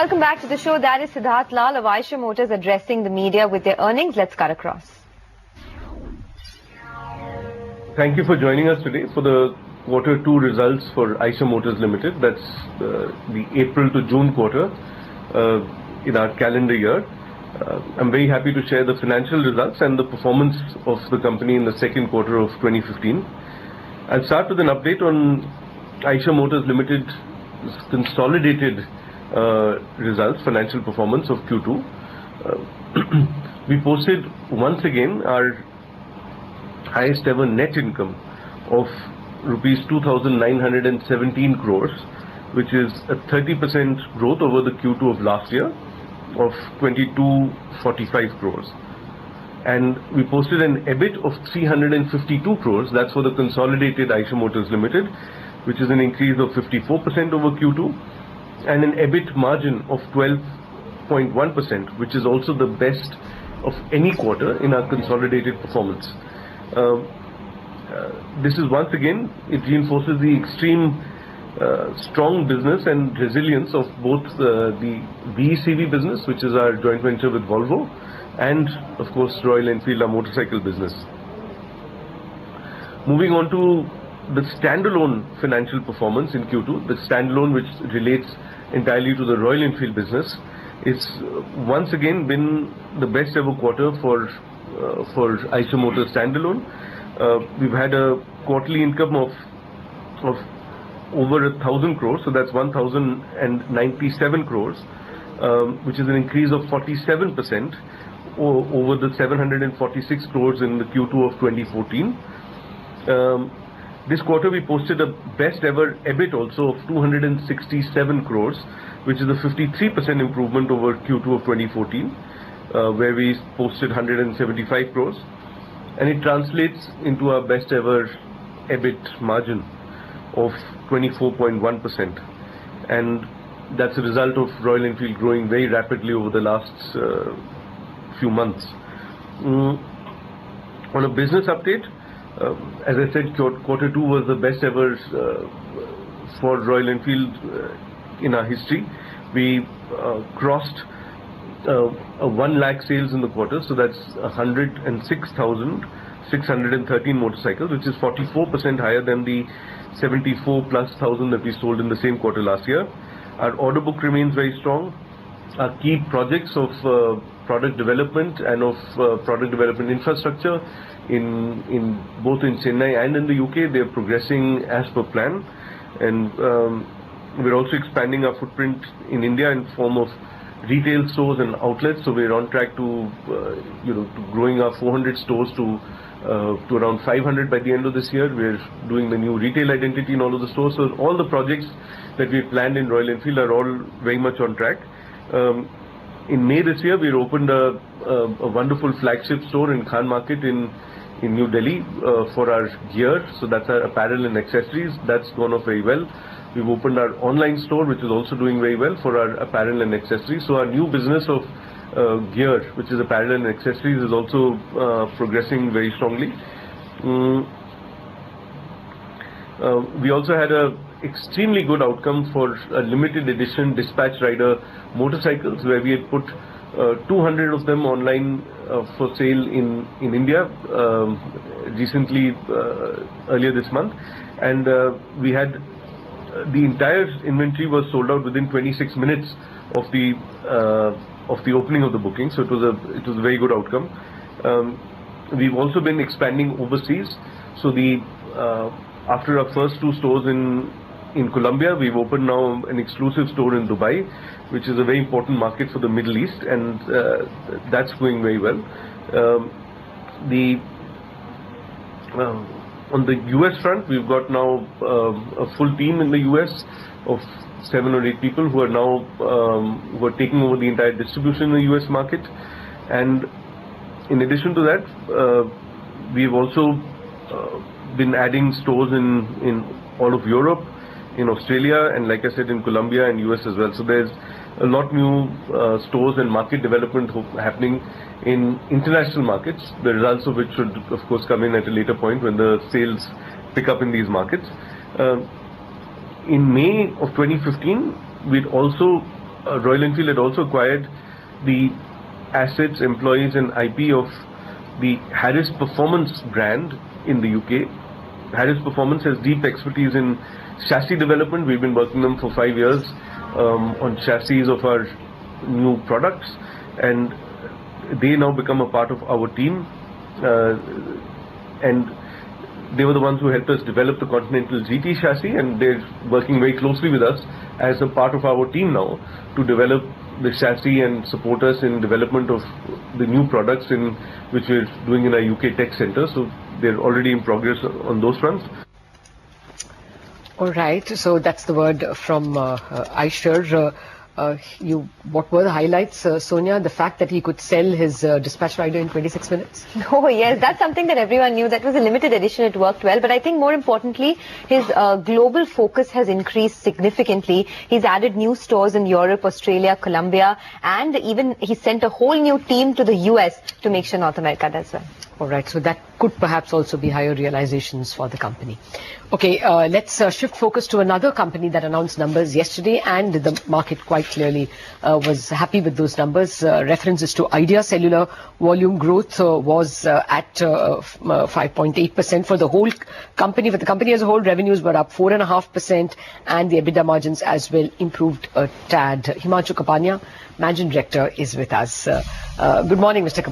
Welcome back to the show. That is Siddhartha Lal of Eicher Motors addressing the media with their earnings. Let's cut across. Thank you for joining us today for the Q2 results for Eicher Motors Limited. That's the April to June quarter in our calendar year. I'm very happy to share the financial results and the performance of the company in the second quarter of 2015. I'll start with an update on Eicher Motors Limited's consolidated results, financial performance of Q2. We posted once again our highest ever net income of rupees 2,917 crores, which is a 30% growth over the Q2 of last year of 2245 crores. And we posted an EBIT of 352 crores, that's for the consolidated Eicher Motors Limited, which is an increase of 54% over Q2, and an EBIT margin of 12.1%, which is also the best of any quarter in our consolidated performance. This is once again, it reinforces the extreme strong business and resilience of both the VECV business, which is our joint venture with Volvo, and of course Royal Enfield, our motorcycle business. Moving on to the standalone financial performance in Q2, the standalone which relates entirely to the Royal Enfield business, it's once again been the best ever quarter for Eicher Motors standalone. We've had a quarterly income of over 1,000 crores, so that's 1,097 crores, which is an increase of 47% over the 746 crores in the Q2 of 2014. This quarter we posted a best ever EBIT also of 267 crores, which is a 53% improvement over Q2 of 2014, where we posted 175 crores, and it translates into our best ever EBIT margin of 24.1%, and that's a result of Royal Enfield growing very rapidly over the last few months. On a business update, as I said, Q2 was the best ever for Royal Enfield in our history. We crossed 1 lakh sales in the quarter, so that's 106,613 motorcycles, which is 44% higher than the 74,000+ that we sold in the same quarter last year. Our order book remains very strong. Our key projects of product development and of product development infrastructure in both in Chennai and in the UK, they are progressing as per plan, and we're also expanding our footprint in India in form of retail stores and outlets. So we're on track to to growing our 400 stores to around 500 by the end of this year. We're doing the new retail identity in all of the stores. So all the projects that we've planned in Royal Enfield are all very much on track. In May this year, we opened a wonderful flagship store in Khan Market in New Delhi for our gear. So that's our apparel and accessories. That's gone off very well. We've opened our online store, which is also doing very well for our apparel and accessories. So our new business of gear, which is apparel and accessories, is also progressing very strongly. We also had a extremely good outcome for a limited edition dispatch rider motorcycles, where we had put 200 of them online for sale in India recently, earlier this month, and we had the entire inventory was sold out within 26 minutes of the opening of the booking. So it was a very good outcome. We've also been expanding overseas. So after our first 2 stores in Colombia, we've opened now an exclusive store in Dubai, which is a very important market for the Middle East, and that's going very well. On the US front, we've got now a full team in the US of 7 or 8 people who are now who are taking over the entire distribution in the US market. And in addition to that, we've also been adding stores in all of Europe, in Australia, and like I said, in Colombia and US as well. So there's a lot new stores and market development happening in international markets, the results of which should of course come in at a later point when the sales pick up in these markets. In May of 2015, we'd also Royal Enfield had also acquired the assets, employees and IP of the Harris Performance brand in the UK. Harris Performance has deep expertise in chassis development. We've been working with them for 5 years on chassis of our new products, and they now become a part of our team. And they were the ones who helped us develop the Continental GT chassis, and they're working very closely with us as a part of our team now to develop the chassis and support us in development of the new products in which we're doing in our UK tech center. So they're already in progress on those fronts. All right, so that's the word from Eicher. What were the highlights, Sonia? The fact that he could sell his dispatch rider in 26 minutes? Oh, yes, that's something that everyone knew. That was a limited edition. It worked well. But I think more importantly, his global focus has increased significantly. He's added new stores in Europe, Australia, Colombia, and even he sent a whole new team to the US to make sure North America does well. All right, so that could perhaps also be higher realizations for the company. Okay, let's shift focus to another company that announced numbers yesterday, and the market quite clearly was happy with those numbers. References to Idea Cellular volume growth was at 5.8% for the whole company. For the company as a whole, revenues were up 4.5%, and the EBITDA margins as well improved a tad. Himanshu Kapania, Managing Director, is with us. Good morning, Mr. Kapania.